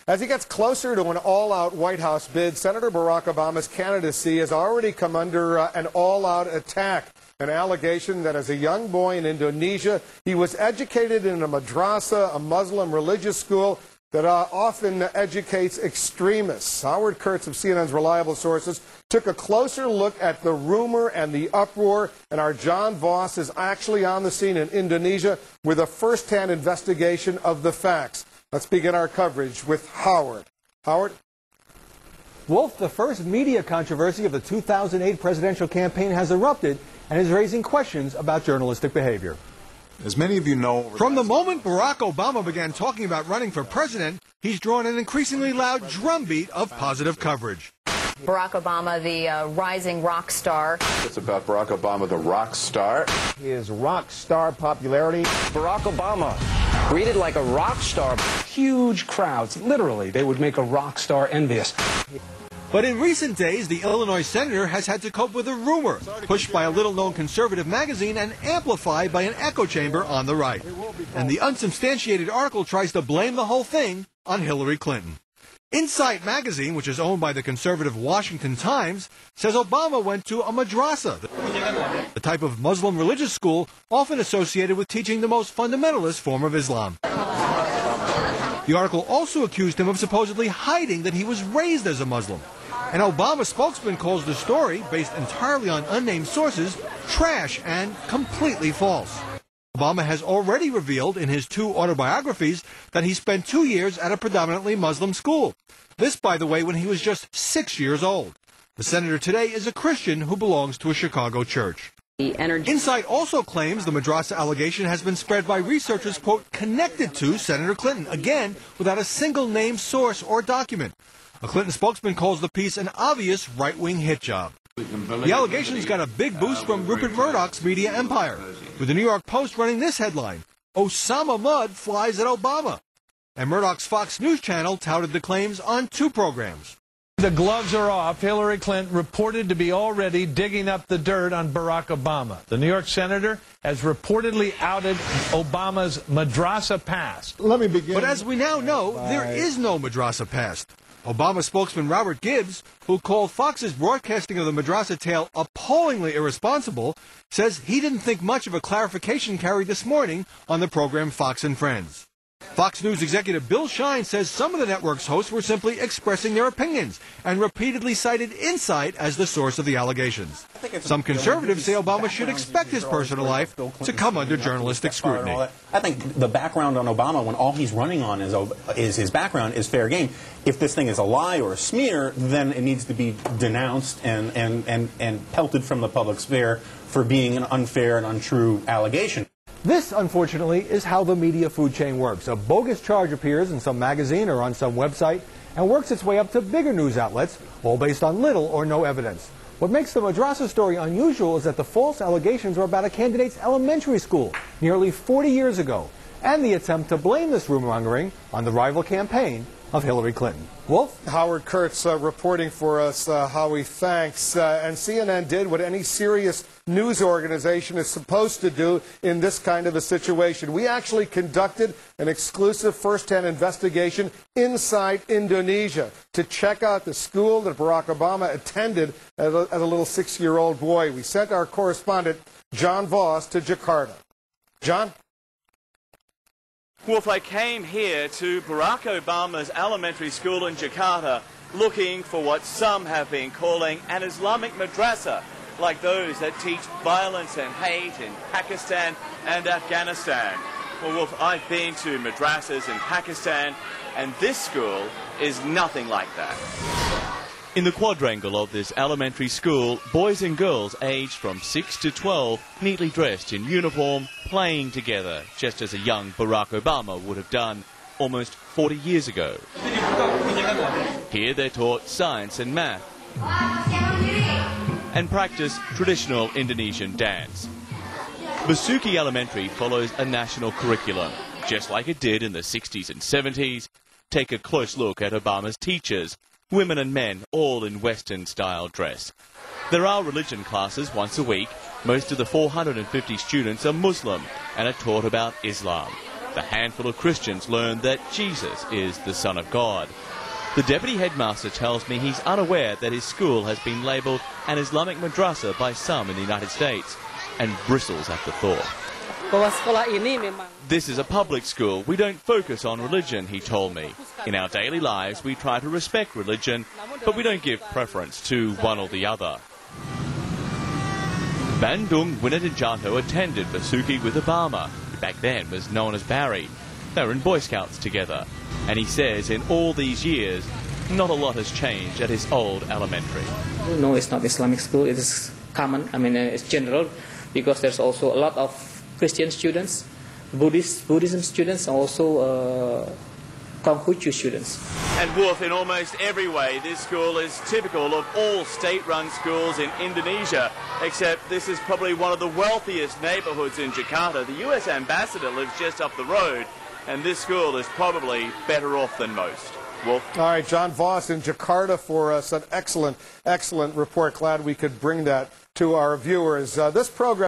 As he gets closer to an all-out White House bid, Senator Barack Obama's candidacy has already come under an all-out attack. An allegation that as a young boy in Indonesia, he was educated in a madrasa, a Muslim religious school that often educates extremists. Howard Kurtz of CNN's Reliable Sources took a closer look at the rumor and the uproar, and our John Voss is actually on the scene in Indonesia with a first-hand investigation of the facts. Let's begin our coverage with Howard. Howard? Wolf, the first media controversy of the 2008 presidential campaign has erupted and is raising questions about journalistic behavior. As many of you know, from the moment Barack Obama began talking about running for president, he's drawn an increasingly loud drumbeat of positive coverage. Barack Obama, the rising rock star. It's about Barack Obama, the rock star. His rock star popularity. Barack Obama, greeted like a rock star. Huge crowds, literally, they would make a rock star envious. But in recent days, the Illinois senator has had to cope with a rumor, pushed by a little-known conservative magazine and amplified by an echo chamber on the right. And the unsubstantiated article tries to blame the whole thing on Hillary Clinton. Insight magazine, which is owned by the conservative Washington Times, says Obama went to a madrasa, the type of Muslim religious school often associated with teaching the most fundamentalist form of Islam. The article also accused him of supposedly hiding that he was raised as a Muslim. An Obama spokesman calls the story, based entirely on unnamed sources, trash and completely false. Obama has already revealed in his 2 autobiographies that he spent 2 years at a predominantly Muslim school. This, by the way, when he was just 6 years old. The senator today is a Christian who belongs to a Chicago church. Insight also claims the madrasa allegation has been spread by researchers, quote, connected to Senator Clinton, again, without a single named source or document. A Clinton spokesman calls the piece an obvious right-wing hit job. The allegations got a big boost from Rupert Murdoch's media empire, with the New York Post running this headline, Osama Mudd flies at Obama. And Murdoch's Fox News channel touted the claims on 2 programs. The gloves are off. Hillary Clinton reported to be already digging up the dirt on Barack Obama. The New York senator has reportedly outed Obama's madrasa past. Let me begin. But as we now know, there is no madrasa past. Obama spokesman Robert Gibbs, who called Fox's broadcasting of the madrasa tale appallingly irresponsible, says he didn't think much of a clarification carried this morning on the program Fox and Friends. Fox News executive Bill Shine says some of the network's hosts were simply expressing their opinions and repeatedly cited Insight as the source of the allegations. Some conservatives say Obama should expect his personal life to come under journalistic scrutiny. I think the background on Obama, when all he's running on is his background, is fair game. If this thing is a lie or a smear, then it needs to be denounced and pelted from the public sphere for being an unfair and untrue allegation. This, unfortunately, is how the media food chain works. A bogus charge appears in some magazine or on some website and works its way up to bigger news outlets, all based on little or no evidence. What makes the madrasa story unusual is that the false allegations are about a candidate's elementary school nearly 40 years ago, and the attempt to blame this rumor-mongering on the rival campaign of Hillary Clinton. Wolf? Howard Kurtz reporting for us, Howie, thanks. And CNN did what any serious news organization is supposed to do in this kind of a situation. We actually conducted an exclusive first-hand investigation inside Indonesia to check out the school that Barack Obama attended as a little 6-year-old boy. We sent our correspondent, John Voss, to Jakarta. John? Wolf, I came here to Barack Obama's elementary school in Jakarta looking for what some have been calling an Islamic madrasa, like those that teach violence and hate in Pakistan and Afghanistan. Well, Wolf, I've been to madrasas in Pakistan, and this school is nothing like that. In the quadrangle of this elementary school, boys and girls aged from 6 to 12, neatly dressed in uniform, playing together, just as a young Barack Obama would have done almost 40 years ago. Here they're taught science and math, and practice traditional Indonesian dance. Basuki Elementary follows a national curriculum, just like it did in the 60s and 70s. Take a close look at Obama's teachers. Women and men, all in Western-style dress. There are religion classes once a week. Most of the 450 students are Muslim and are taught about Islam. The handful of Christians learned that Jesus is the Son of God. The deputy headmaster tells me he's unaware that his school has been labelled an Islamic madrasa by some in the United States, and bristles at the thought. This is a public school. We don't focus on religion, he told me. In our daily lives, we try to respect religion, but we don't give preference to one or the other. Bandung Winatjanto attended Basuki with Obama, who back then was known as Barry. They were in Boy Scouts together. And he says in all these years, not a lot has changed at his old elementary. No, it's not Islamic school. It is common. I mean, it's general, because there's also a lot of Christian students, Buddhism students, also Confucius students. And Wolf, in almost every way, this school is typical of all state-run schools in Indonesia, except this is probably one of the wealthiest neighbourhoods in Jakarta. The US ambassador lives just up the road, and this school is probably better off than most. Wolf. All right, John Voss in Jakarta for us. An excellent report. Glad we could bring that to our viewers. This program